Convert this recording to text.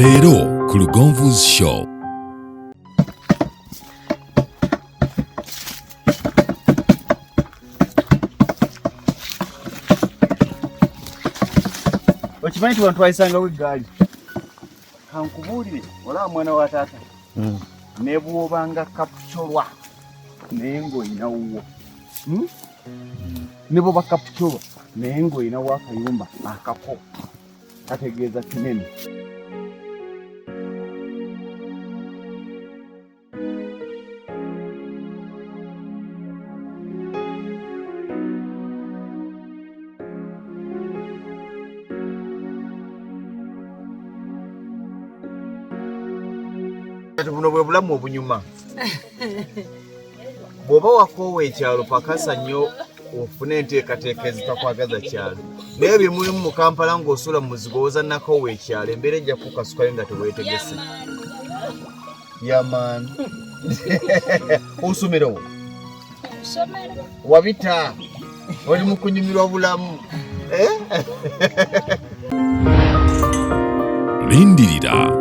Leero ku Lugonvu'S show. Okimanyi nti wantu wayisangawo eggaali kankubuulire olaba mwana wa taata ne bw'obanga kapucolwa naye ng'olinawo ne bw'oba kapucolwa naye ng'olinawo akayumba akako kategeeza kinene. Buno bwe bulamu obunyuma. Bw'oba wakoowa ekyalo pakasa nnyo ofune enteekateeka ezitakwagaza kyalo. Naye bye mulimu mu Kampala ng'osula mu muzigo oza nakoowa ekyalo embeera ejja kukasukayo nga teweetegese. Yamaani. Osomera wa? Wabita. Oli mu kunyumirwa bulamu. Lindirira